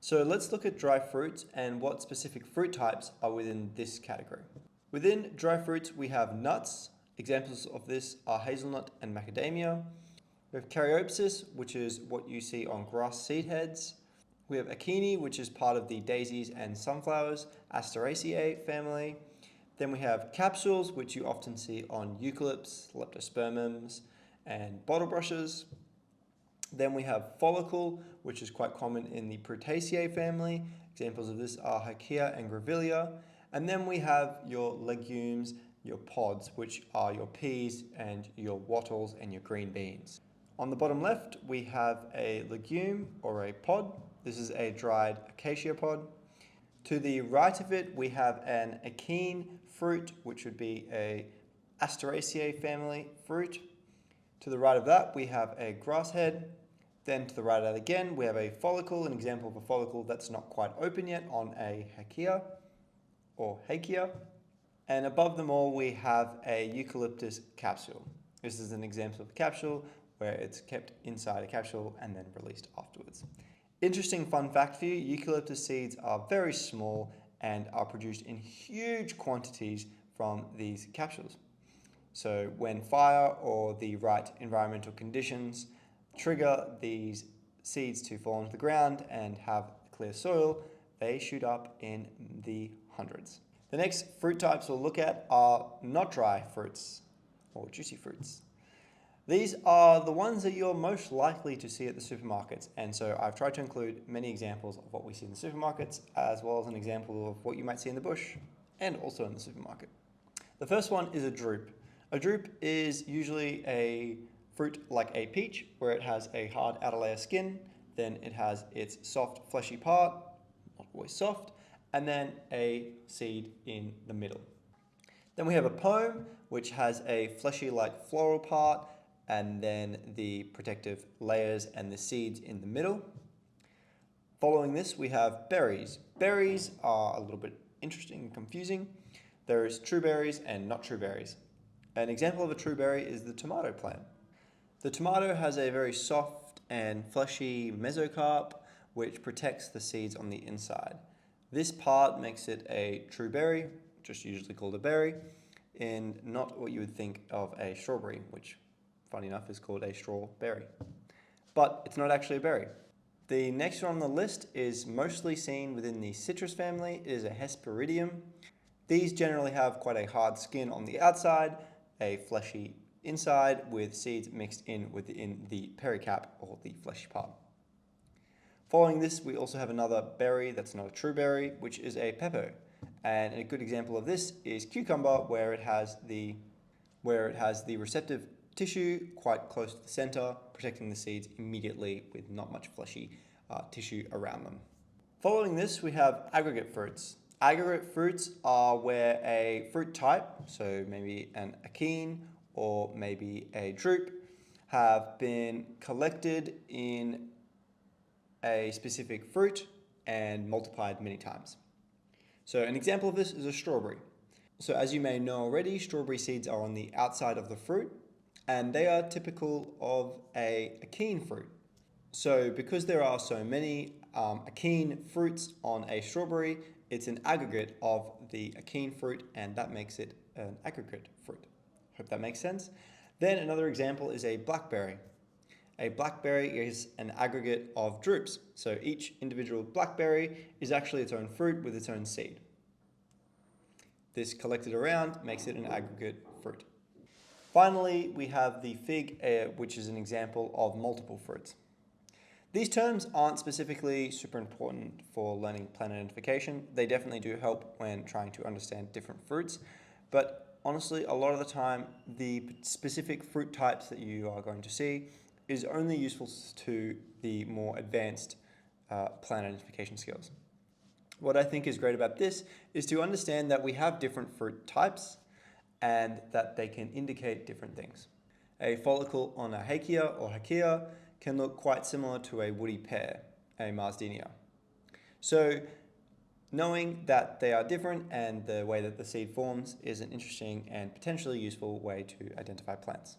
So let's look at dry fruits and what specific fruit types are within this category. Within dry fruits, we have nuts. Examples of this are hazelnut and macadamia. We have Caryopsis, which is what you see on grass seed heads. We have Akini, which is part of the daisies and sunflowers, Asteraceae family. Then we have capsules, which you often see on eucalypts, leptospermums, and bottle brushes. Then we have follicle, which is quite common in the Proteaceae family. Examples of this are Hakea and Grevillea. And then we have your legumes, your pods, which are your peas and your wattles and your green beans. On the bottom left, we have a legume or a pod. This is a dried acacia pod. To the right of it, we have an akene fruit, which would be a Asteraceae family fruit. To the right of that, we have a grass head. Then to the right of that again, we have a follicle, an example of a follicle that's not quite open yet on a Hakea or Hakea. And above them all, we have a eucalyptus capsule. This is an example of a capsule where it's kept inside a capsule and then released afterwards. Interesting fun fact for you, eucalyptus seeds are very small and are produced in huge quantities from these capsules. So when fire or the right environmental conditions trigger these seeds to fall into the ground and have clear soil, they shoot up in the hundreds. The next fruit types we'll look at are not dry fruits or juicy fruits. These are the ones that you're most likely to see at the supermarkets, and so I've tried to include many examples of what we see in the supermarkets as well as an example of what you might see in the bush and also in the supermarket. The first one is a drupe. A drupe is usually a fruit like a peach, where it has a hard outer layer skin, then it has its soft fleshy part, not always soft, and then a seed in the middle. Then we have a pome, which has a fleshy like floral part, and then the protective layers and the seeds in the middle. Following this, we have berries. Berries are a little bit interesting and confusing. There is true berries and not true berries. An example of a true berry is the tomato plant. The tomato has a very soft and fleshy mesocarp, which protects the seeds on the inside. This part makes it a true berry, just usually called a berry, and not what you would think of a strawberry, which, funny enough, is called a strawberry. But it's not actually a berry. The next one on the list is mostly seen within the citrus family. It is a Hesperidium. These generally have quite a hard skin on the outside, a fleshy inside with seeds mixed in within the pericarp or the fleshy part. Following this, we also have another berry that's not a true berry, which is a pepo. And a good example of this is cucumber, where it has the receptive tissue quite close to the center, protecting the seeds immediately with not much fleshy tissue around them. Following this, we have aggregate fruits. Aggregate fruits are where a fruit type, so maybe an akene or maybe a drupe, have been collected in a specific fruit and multiplied many times. So an example of this is a strawberry. So as you may know already, strawberry seeds are on the outside of the fruit, and they are typical of a akene fruit. So because there are so many akene fruits on a strawberry, it's an aggregate of the akene fruit, and that makes it an aggregate fruit. Hope that makes sense. Then another example is a blackberry. A blackberry is an aggregate of drupes. So each individual blackberry is actually its own fruit with its own seed. This collected around makes it an aggregate fruit. Finally, we have the fig, which is an example of multiple fruits. These terms aren't specifically super important for learning plant identification. They definitely do help when trying to understand different fruits, but honestly, a lot of the time, the specific fruit types that you are going to see is only useful to the more advanced plant identification skills. What I think is great about this is to understand that we have different fruit types and that they can indicate different things. A follicle on a Hakea or Hakea can look quite similar to a woody pear, a Marsdenia. So knowing that they are different and the way that the seed forms is an interesting and potentially useful way to identify plants.